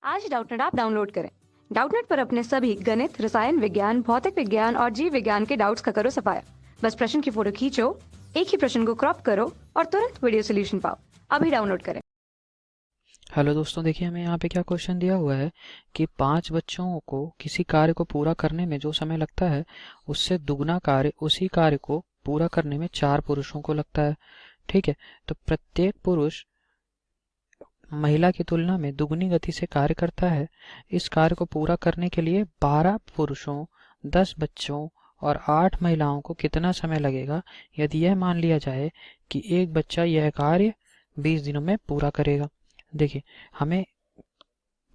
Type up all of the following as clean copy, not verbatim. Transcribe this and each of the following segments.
आज Doubtnut app download करें। Doubtnut पर अपने सभी गणित, रसायन विज्ञान, भौतिक विज्ञान और जीव विज्ञान के डाउट्स का करो सफाया। बस प्रश्न की फोटो खींचो, एक ही प्रश्न को क्रॉप करो और तुरंत वीडियो सोल्यूशन पाओ। अभी डाउनलोड करें। हेलो दोस्तों, देखिए हमें यहाँ पे क्या क्वेश्चन दिया हुआ है कि 5 बच्चों को किसी कार्य को पूरा करने में जो समय लगता है उससे दुगना कार्य उसी कार्य को पूरा करने में 4 पुरुषों को लगता है। ठीक है, तो प्रत्येक पुरुष महिला की तुलना में दुगनी गति से कार्य करता है। इस कार्य को पूरा करने के लिए 12 पुरुषों, 10 बच्चों और 8 महिलाओं को कितना समय लगेगा यदि यह मान लिया जाए कि एक बच्चा यह कार्य 20 दिनों में पूरा करेगा। देखिए, हमें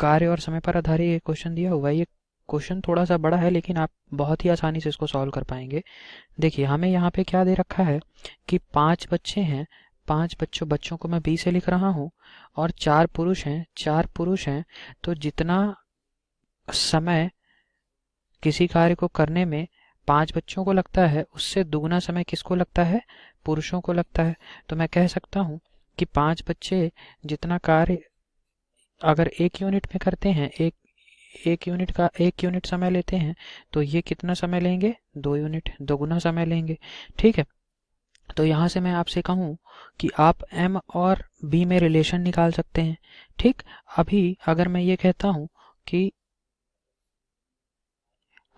कार्य और समय पर आधारित ये क्वेश्चन दिया हुआ है। ये क्वेश्चन थोड़ा सा बड़ा है लेकिन आप बहुत ही आसानी से इसको सॉल्व कर पाएंगे। देखिए, हमें यहाँ पे क्या दे रखा है कि 5 बच्चे हैं, 5 बच्चों को मैं बी से लिख रहा हूँ और 4 पुरुष हैं। तो जितना समय किसी कार्य को करने में 5 बच्चों को लगता है उससे दुगना समय किसको लगता है? पुरुषों को लगता है। तो मैं कह सकता हूँ कि 5 बच्चे जितना कार्य अगर 1 यूनिट में करते हैं, एक यूनिट समय लेते हैं, तो ये कितना समय लेंगे? 2 यूनिट, दोगुना समय लेंगे। ठीक है, तो यहाँ से मैं आपसे कहूँ कि आप m और b में रिलेशन निकाल सकते हैं। ठीक, अभी अगर मैं ये कहता हूँ कि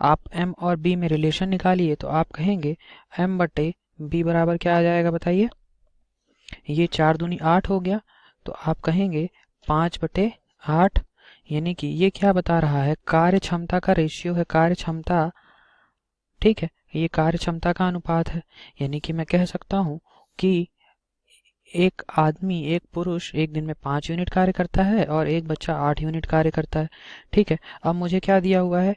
आप m और b में रिलेशन निकालिए तो आप कहेंगे m बटे b बराबर क्या आ जाएगा बताइए? ये 4 दूनी 8 हो गया, तो आप कहेंगे 5 बटे 8। यानी कि ये क्या बता रहा है? कार्य क्षमता का रेशियो है, कार्य क्षमता। ठीक है, ये कार्य क्षमता का अनुपात है। यानी कि मैं कह सकता हूँ कि एक पुरुष एक दिन में 5 यूनिट कार्य करता है और एक बच्चा 8 यूनिट कार्य करता है। ठीक है, अब मुझे क्या दिया हुआ है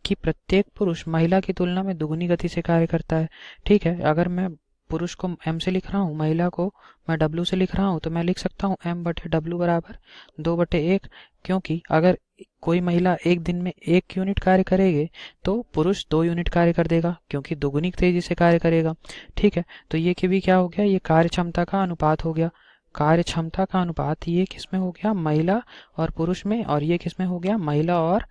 कि प्रत्येक पुरुष महिला की तुलना में दुगनी गति से कार्य करता है। ठीक है, अगर मैं पुरुष को m से लिख रहा हूँ, महिला को मैं w से लिख रहा हूँ, तो मैं लिख सकता हूँ m बटे w बराबर 2/1। क्योंकि अगर कोई महिला एक दिन में 1 यूनिट कार्य करेगी तो पुरुष 2 यूनिट कार्य कर देगा, क्योंकि दुगनी तेजी से कार्य करेगा। ठीक है, तो ये भी क्या हो गया? ये कार्य क्षमता का अनुपात हो गया। कार्य क्षमता का अनुपात ये किसमें हो गया? महिला और पुरुष में। और ये किसमें हो गया? महिला और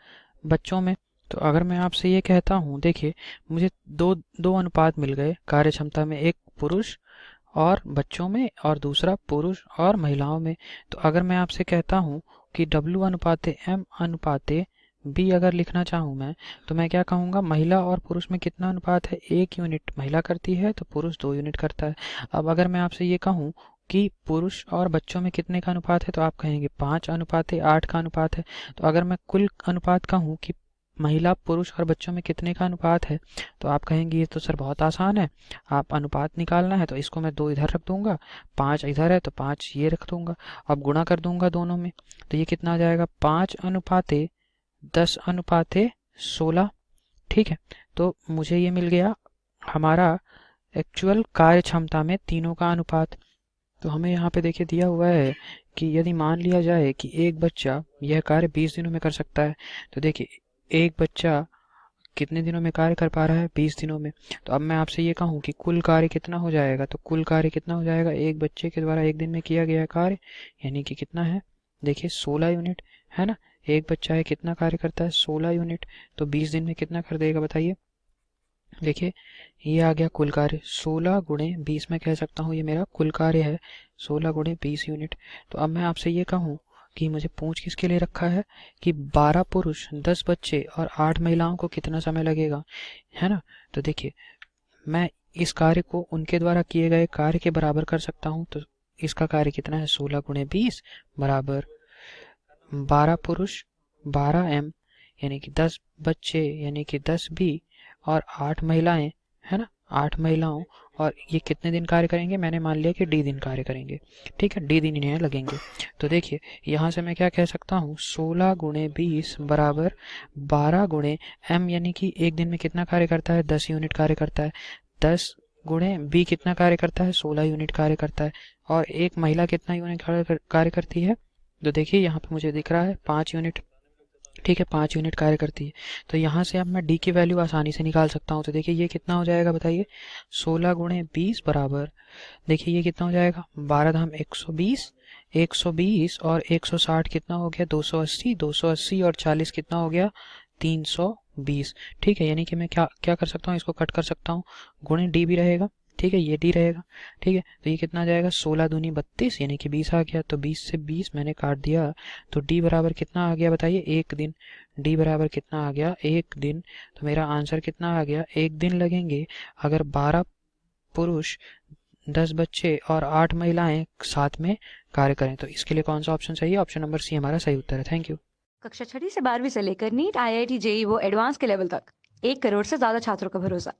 बच्चों में। तो अगर मैं आपसे ये कहता हूँ, देखिए मुझे दो अनुपात मिल गए कार्य क्षमता में, एक पुरुष और बच्चों में और दूसरा पुरुष और महिलाओं में। तो अगर मैं आपसे कहता हूँ कि W अनुपाते M अनुपाते B अगर लिखना चाहूँ मैं, तो मैं क्या कहूँगा? महिला और पुरुष में कितना अनुपात है? 1 यूनिट महिला करती है तो पुरुष 2 यूनिट करता है। अब अगर मैं आपसे ये कहूँ कि पुरुष और बच्चों में कितने का अनुपात है, तो आप कहेंगे 5:8 का अनुपात है। तो अगर मैं कुल अनुपात कहूँ कि महिला, पुरुष और बच्चों में कितने का अनुपात है, तो आप कहेंगे ये तो सर बहुत आसान है, आप अनुपात निकालना है तो इसको मैं 2 इधर रख दूंगा, 5 इधर है तो 5 ये रख दूंगा, अब गुणा कर दूंगा दोनों में, तो ये कितना आ जाएगा? 5:10:16। ठीक है, तो मुझे ये मिल गया हमारा एक्चुअल कार्य क्षमता में तीनों का अनुपात। तो हमें यहाँ पे देखिए दिया हुआ है कि यदि मान लिया जाए कि एक बच्चा यह कार्य 20 दिनों में कर सकता है, तो देखिए एक बच्चा कितने दिनों में कार्य कर पा रहा है? 20 दिनों में। तो अब मैं आपसे ये कहूँ कि कुल कार्य कितना हो जाएगा, तो कुल कार्य कितना हो जाएगा? एक बच्चे के द्वारा एक दिन में किया गया कार्य यानी कि कितना है? देखिए 16 यूनिट है ना। एक बच्चा है, कितना कार्य करता है? 16 यूनिट। तो 20 दिन में कितना कर देगा बताइए? देखिए ये आ गया कुल कार्य, 16 गुणे 20 में कह सकता हूँ ये मेरा कुल कार्य है, 16 गुणे 20 यूनिट। तो अब मैं आपसे ये कहूँ कि मुझे पूछ किसके लिए रखा है कि 12 पुरुष, 10 बच्चे और 8 महिलाओं को कितना समय लगेगा, है ना। तो देखिए मैं इस कार्य को उनके द्वारा किए गए कार्य के बराबर कर सकता हूँ। तो इसका कार्य कितना है? 16 गुणे 20 बराबर 12 पुरुष 12m यानी कि 10 बच्चे यानी कि 10b और 8 महिलाएं, है ना, 8 महिलाओं। और ये कितने दिन कार्य करेंगे? मैंने मान लिया कि d दिन कार्य करेंगे। ठीक है, d दिन इन्हें लगेंगे। तो देखिए यहाँ से मैं क्या कह सकता हूँ? 16 गुणे 20 बराबर 12 गुणे m यानी कि एक दिन में कितना कार्य करता है? 10 यूनिट कार्य करता है। 10 गुणे b कितना कार्य करता है? 16 यूनिट कार्य करता है। और एक महिला कितना यूनिट कार्य करती है? तो देखिए यहाँ पे मुझे दिख रहा है 5 यूनिट। ठीक है, 5 यूनिट कार्य करती है। तो यहाँ से अब मैं डी की वैल्यू आसानी से निकाल सकता हूँ। तो देखिए ये कितना हो जाएगा बताइए, 16 गुणे 20 बराबर, देखिए ये कितना हो जाएगा, 12 धाम 120, 120 और 160 कितना हो गया, 280, 280 और 40 कितना हो गया, 320। ठीक है, यानी कि मैं क्या क्या कर सकता हूँ, इसको कट कर सकता हूँ, गुणे डी भी रहेगा। ठीक है, ये डी रहेगा। ठीक है, तो ये कितना आ जाएगा, 16 दूनी 32, यानी कि 20 आ गया। तो 20 से 20 मैंने काट दिया, तो डी बराबर कितना आ गया बताइए, 1 दिन। डी बराबर कितना आ गया, 1 दिन। तो मेरा आंसर कितना आ गया, 1 दिन लगेंगे अगर 12 पुरुष, 10 बच्चे और 8 महिलाएं साथ में कार्य करें। तो इसके लिए कौन सा ऑप्शन सही है, ऑप्शन नंबर सी हमारा सही उत्तर है। Thank you. कक्षा 6वीं से 12वीं से लेकर नीट, IIT, JEE वो एडवांस के लेवल तक 1 करोड़ से ज्यादा छात्रों का भरोसा।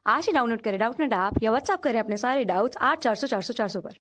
आज ही डाउनलोड करें डाउटनेट ऐप या व्हाट्सएप करें अपने सारे डाउट्स 8400 400 400 पर।